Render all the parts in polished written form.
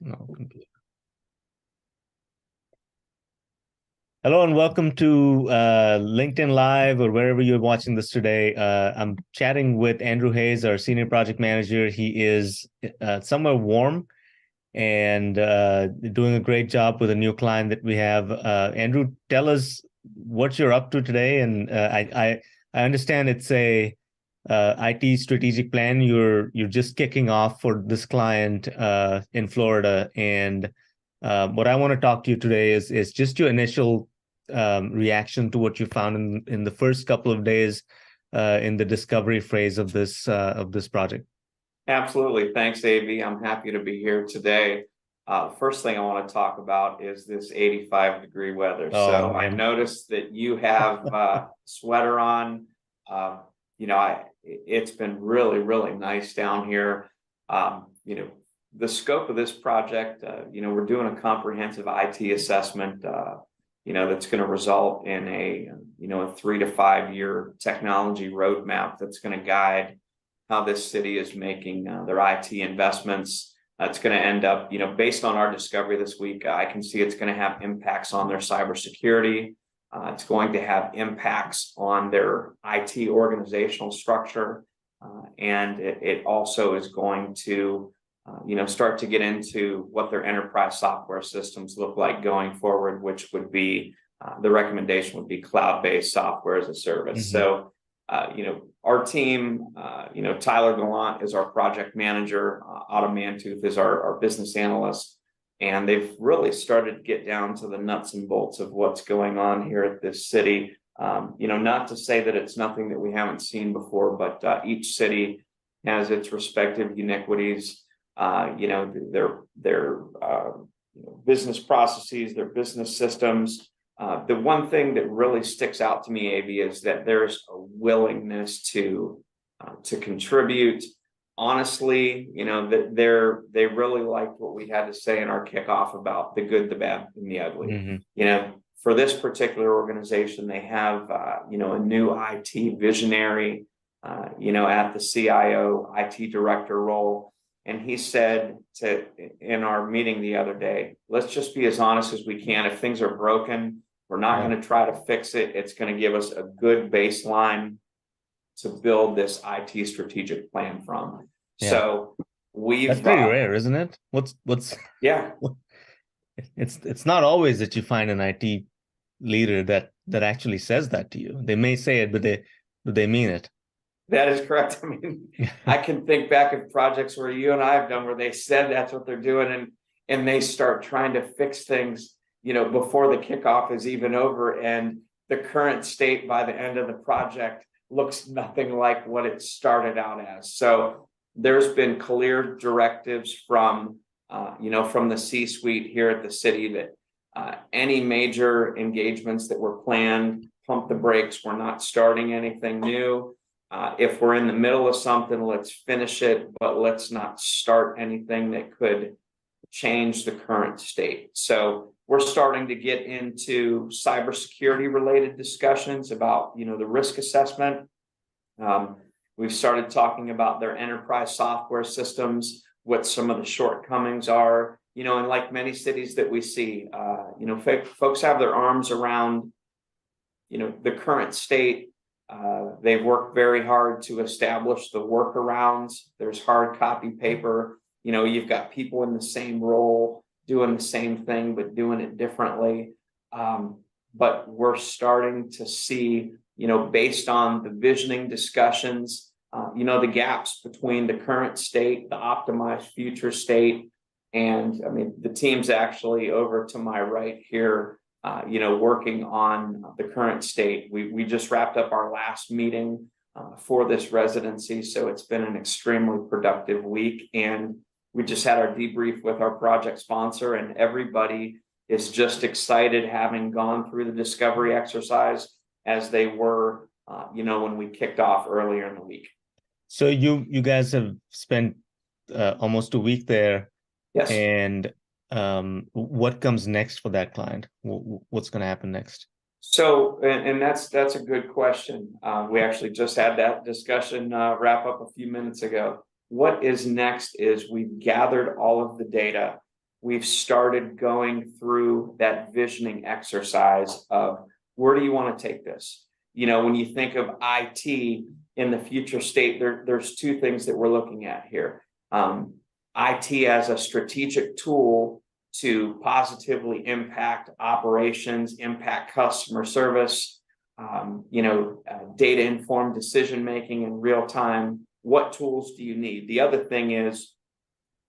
No. Hello and welcome to LinkedIn Live or wherever you're watching this today. I'm chatting with Andrew Hayes, our senior project manager. He is somewhere warm and doing a great job with a new client that we have. Andrew, tell us what you're up to today. And I understand it's a IT strategic plan. You're just kicking off for this client in Florida, and what I want to talk to you today is just your initial reaction to what you found in the first couple of days in the discovery phase of this project. Absolutely. Thanks, AV. I'm happy to be here today. First thing I want to talk about is this 85-degree weather. Oh, So I man. noticed that you have a sweater on. It's been really, really nice down here. The scope of this project, we're doing a comprehensive IT assessment, that's going to result in a 3 to 5 year technology roadmap that's going to guide how this city is making their IT investments. It's going to end up, based on our discovery this week, I can see it's going to have impacts on their cybersecurity. It's going to have impacts on their IT organizational structure. And it also is going to, start to get into what their enterprise software systems look like going forward, which would be, the recommendation would be cloud-based software as a service. Mm-hmm. So, our team, Tyler Gallant is our project manager, Autumn Mantooth is our business analyst, and they've really started to get down to the nuts and bolts of what's going on here at this city. Not to say that it's nothing that we haven't seen before, but each city has its respective iniquities, their business processes, their business systems. The one thing that really sticks out to me, AV, is that there's a willingness to contribute. Honestly, that they really liked what we had to say in our kickoff about the good, the bad, and the ugly. Mm-hmm. For this particular organization, they have a new IT visionary, at the CIO IT director role. And he said in our meeting the other day, let's just be as honest as we can. If things are broken, we're not going to try to fix it. It's going to give us a good baseline to build this IT strategic plan from. Yeah. So That's pretty rare, isn't it? What's yeah. It's not always that you find an IT leader that actually says that to you. They may say it, but they mean it. That is correct. I mean, I can think back of projects where you and I have done where they said that's what they're doing, and they start trying to fix things, before the kickoff is even over, and the current state by the end of the project looks nothing like what it started out as. So there's been clear directives from the C-suite here at the city that any major engagements that were planned, pump the brakes. We're not starting anything new. If we're in the middle of something, let's finish it, but let's not start anything that could change the current state. So we're starting to get into cybersecurity related discussions about, the risk assessment. We've started talking about their enterprise software systems, what some of the shortcomings are, and like many cities that we see, folks have their arms around, the current state. They've worked very hard to establish the workarounds. There's hard copy paper. You've got people in the same role doing the same thing, but doing it differently. But we're starting to see, based on the visioning discussions, the gaps between the current state, the optimized future state. And I mean, the team's actually over to my right here, working on the current state. We just wrapped up our last meeting for this residency. So it's been an extremely productive week. And we just had our debrief with our project sponsor, and everybody is just excited, having gone through the discovery exercise as they were, when we kicked off earlier in the week. So you guys have spent almost a week there. Yes. And what comes next for that client? What's going to happen next? So, and that's a good question. We actually just had that discussion wrap up a few minutes ago. What is next is we've gathered all of the data we've started going through that visioning exercise of where do you want to take this? When you think of IT in the future state, there's two things that we're looking at here. IT as a strategic tool to positively impact operations, impact customer service, data-informed decision-making in real time. What tools do you need? The other thing is,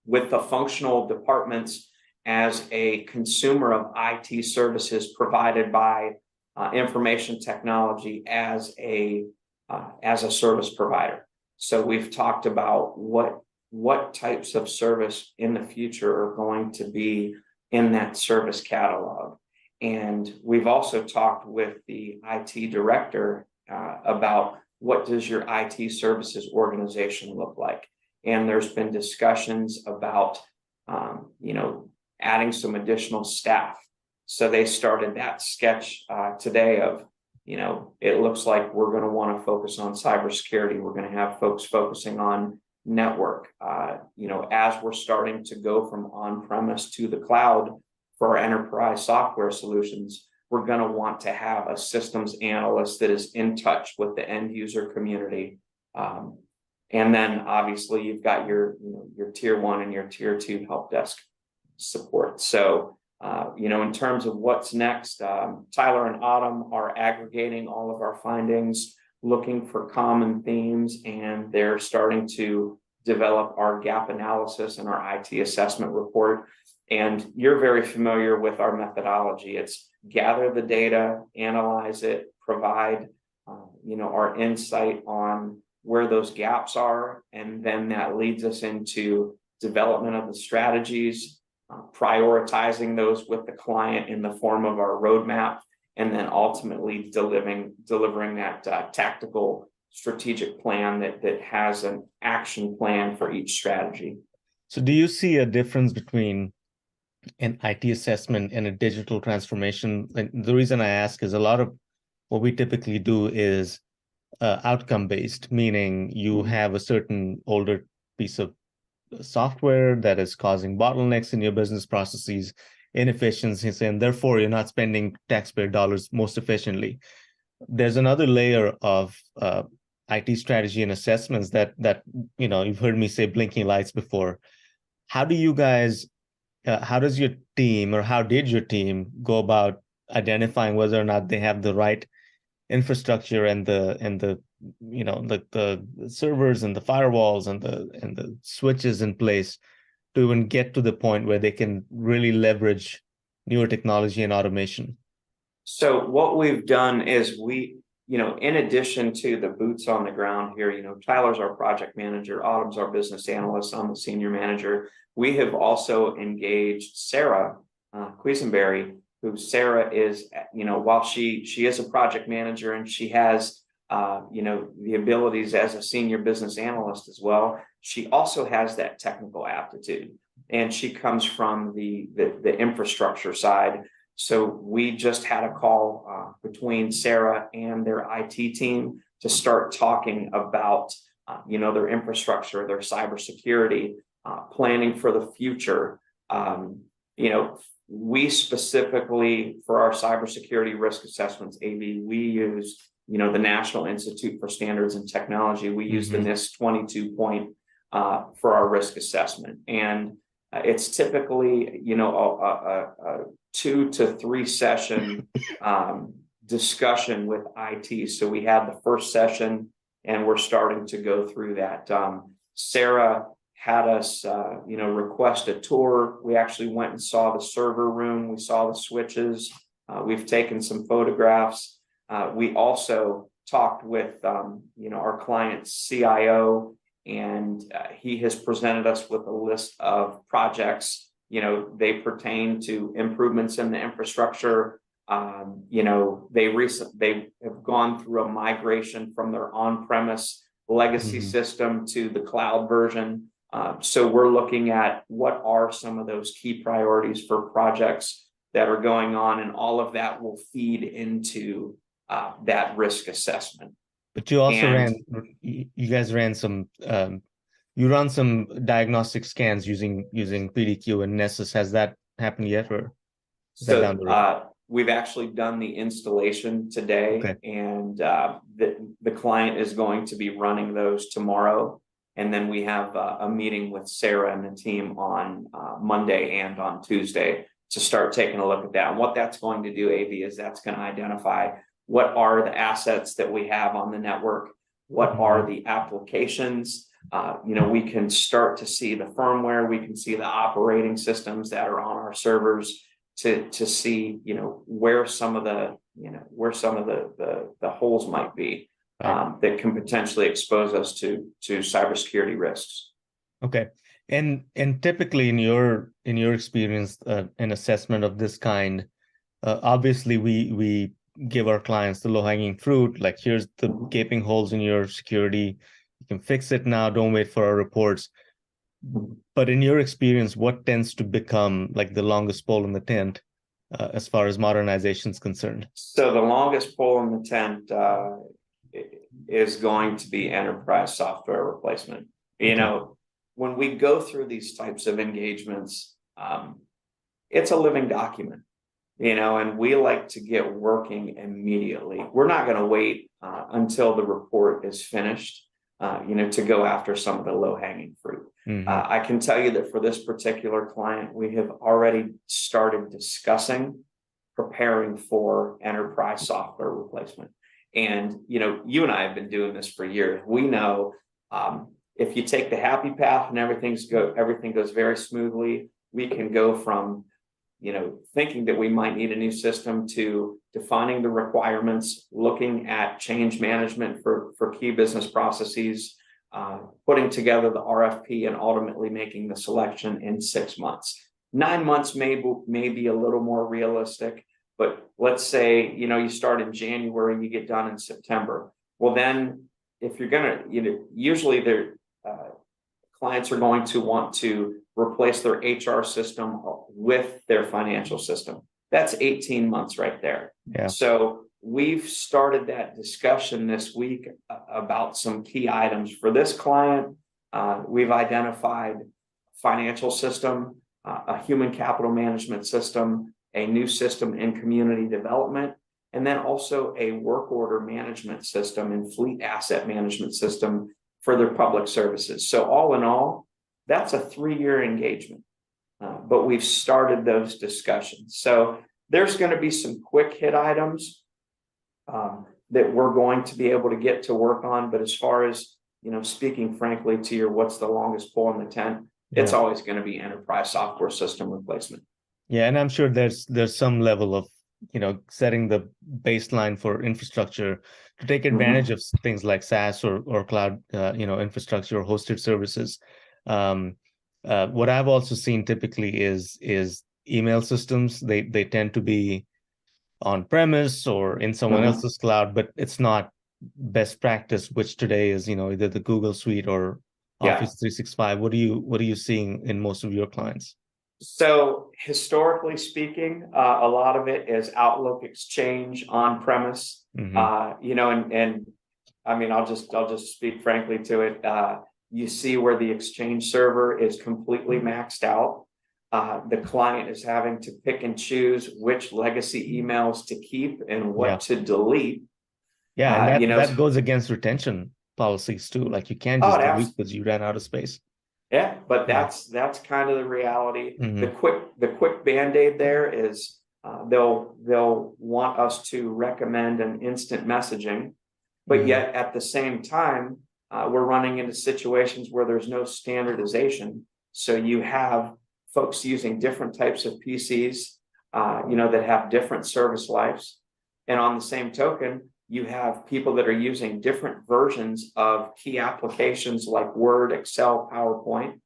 with the functional departments as a consumer of IT services provided by information technology as a service provider. So we've talked about what types of service in the future are going to be in that service catalog. And we've also talked with the IT director about what does your IT services organization look like. And there's been discussions about, adding some additional staff. So they started that sketch today of, it looks like we're going to want to focus on cybersecurity. We're going to have folks focusing on network. As we're starting to go from on-premise to the cloud for our enterprise software solutions, we're going to want to have a systems analyst that is in touch with the end user community. And then obviously you've got your tier 1 and your tier 2 help desk support. So, in terms of what's next, Tyler and Autumn are aggregating all of our findings, looking for common themes, and they're starting to develop our gap analysis and our IT assessment report. And you're very familiar with our methodology. It's gather the data, analyze it, provide, our insight on where those gaps are. And then that leads us into development of the strategies, prioritizing those with the client in the form of our roadmap, and then ultimately delivering that tactical strategic plan that has an action plan for each strategy. So do you see a difference between an IT assessment and a digital transformation? And the reason I ask is a lot of what we typically do is outcome-based, meaning you have a certain older piece of software that is causing bottlenecks in your business processes, inefficiencies, and therefore you're not spending taxpayer dollars most efficiently. There's another layer of IT strategy and assessments that you've heard me say blinking lights before. How do you guys, how does your team, or how did your team go about identifying whether or not they have the right infrastructure and the servers and the firewalls and the switches in place to even get to the point where they can really leverage newer technology and automation? So what we've done is in addition to the boots on the ground here, Tyler's our project manager, Autumn's our business analyst, I'm the senior manager. We have also engaged Sarah Quisenberry, who Sarah is, while she is a project manager and she has the abilities as a senior business analyst as well, she also has that technical aptitude, and she comes from the infrastructure side. So we just had a call between Sarah and their IT team to start talking about their infrastructure, their cybersecurity, planning for the future. We specifically, for our cybersecurity risk assessments, AV, we use the National Institute for Standards and Technology. We use the NIST 22 point for our risk assessment, and it's typically a 2 to 3 session discussion with IT. So we had the first session, and we're starting to go through that. Sarah had us, request a tour. We actually went and saw the server room. We saw the switches. We've taken some photographs. We also talked with, our client's CIO, and he has presented us with a list of projects. They pertain to improvements in the infrastructure. They have gone through a migration from their on-premise legacy system to the cloud version. So we're looking at what are some of those key priorities for projects that are going on, and all of that will feed into that risk assessment. But you also you guys ran some you run some diagnostic scans using PDQ and Nessus. Has that happened yet, or is that down So the road? we've actually done the installation today, Okay. and the client is going to be running those tomorrow. And then we have a meeting with Sarah and the team on Monday and on Tuesday to start taking a look at that. And what that's going to do, AV, is that's going to identify what are the assets that we have on the network, what are the applications. We can start to see the firmware, we can see the operating systems that are on our servers to see, where some of the holes might be. Right. That can potentially expose us to cybersecurity risks. Okay. And typically in your experience, an assessment of this kind, obviously we give our clients the low-hanging fruit, like here's the gaping holes in your security. You can fix it now, don't wait for our reports. But in your experience, what tends to become like the longest pole in the tent as far as modernization is concerned? So the longest pole in the tent is going to be enterprise software replacement. When we go through these types of engagements, it's a living document, and we like to get working immediately. We're not going to wait until the report is finished, to go after some of the low-hanging fruit. I can tell you that for this particular client, we have already started discussing preparing for enterprise software replacement. And, you and I have been doing this for years. We know if you take the happy path and everything goes very smoothly, we can go from, thinking that we might need a new system to defining the requirements, looking at change management for key business processes, putting together the RFP, and ultimately making the selection in 6 months. 9 months may be a little more realistic. But let's say, you start in January, you get done in September. Well, then if you're going to, usually their clients are going to want to replace their HR system with their financial system. That's 18 months right there. Yeah. So we've started that discussion this week about some key items for this client. We've identified financial system, a human capital management system, a new system in community development, and then also a work order management system and fleet asset management system for their public services. So all in all, that's a 3-year engagement, but we've started those discussions. So there's going to be some quick hit items that we're going to be able to get to work on. But as far as, speaking frankly to your what's the longest pole in the tent, it's always going to be enterprise software system replacement. Yeah, and I'm sure there's some level of, setting the baseline for infrastructure to take advantage of things like SaaS or cloud, infrastructure or hosted services. What I've also seen typically is email systems. They tend to be on premise or in someone else's cloud, but it's not best practice, which today is, either the Google Suite or Office 365. What are you seeing in most of your clients? So historically speaking, a lot of it is Outlook Exchange on premise. And I mean, I'll just speak frankly to it. You see where the Exchange server is completely maxed out. The client is having to pick and choose which legacy emails to keep and what to delete. Yeah, and that goes against retention policies too. Like you can't just delete because you ran out of space. Yeah, but that's kind of the reality. The quick band-aid there is they'll want us to recommend an instant messaging, but yet at the same time, we're running into situations where there's no standardization. So you have folks using different types of PCs, that have different service lives. And on the same token, you have people that are using different versions of key applications like Word, Excel, PowerPoint.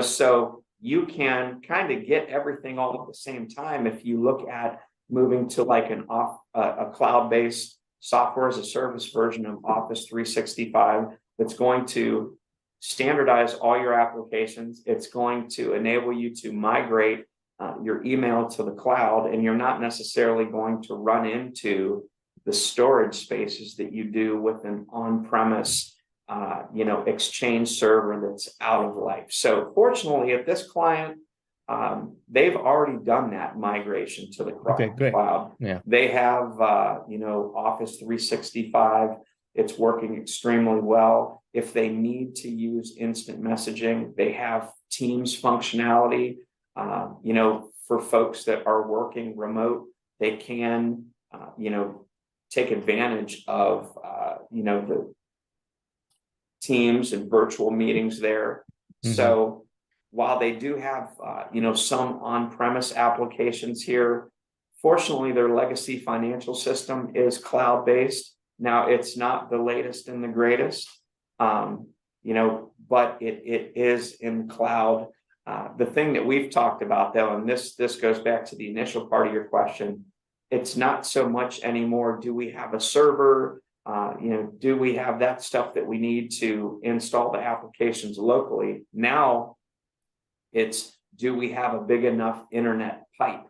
So you can kind of get everything all at the same time if you look at moving to like a cloud-based software as a service version of Office 365 that's going to standardize all your applications. It's going to enable you to migrate your email to the cloud, and you're not necessarily going to run into the storage spaces that you do with an on-premise Exchange server that's out of life. So fortunately, at this client, they've already done that migration to the Okay, great. cloud. Yeah. They have, Office 365. It's working extremely well. If they need to use instant messaging, they have Teams functionality. For folks that are working remote, they can, take advantage of, the Teams and virtual meetings there. Mm-hmm. So while they do have, some on-premise applications here, fortunately, their legacy financial system is cloud-based. Now, it's not the latest and the greatest, but it is in the cloud. The thing that we've talked about, though, and this goes back to the initial part of your question, it's not so much anymore, do we have a server? Do we have that stuff that we need to install the applications locally? Now, it's, do we have a big enough internet pipe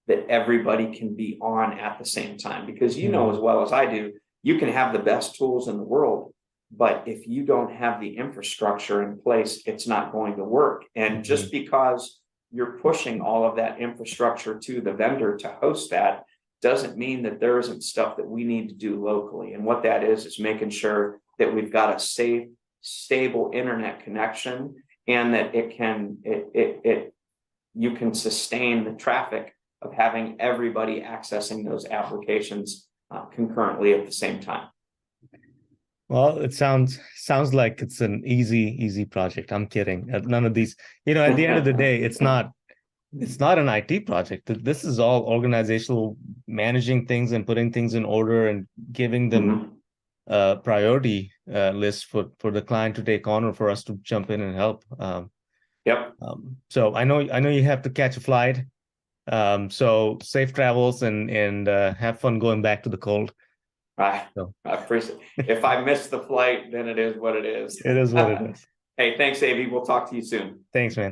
that everybody can be on at the same time? Because you know as well as I do, you can have the best tools in the world, but if you don't have the infrastructure in place, it's not going to work. And just because you're pushing all of that infrastructure to the vendor to host that doesn't mean that there isn't stuff that we need to do locally. And what that is making sure that we've got a safe, stable internet connection, and that you can sustain the traffic of having everybody accessing those applications concurrently at the same time. Well, it sounds like it's an easy project. I'm kidding. None of these, at the end of the day, it's not an IT project. This is all organizational, managing things and putting things in order and giving them priority list for the client to take on, or for us to jump in and help. Yep. So I know you have to catch a flight. So safe travels and have fun going back to the cold. I appreciate it. If I miss the flight, then it is what it is. It is what it is. Hey, thanks, Avi. We'll talk to you soon. Thanks, man.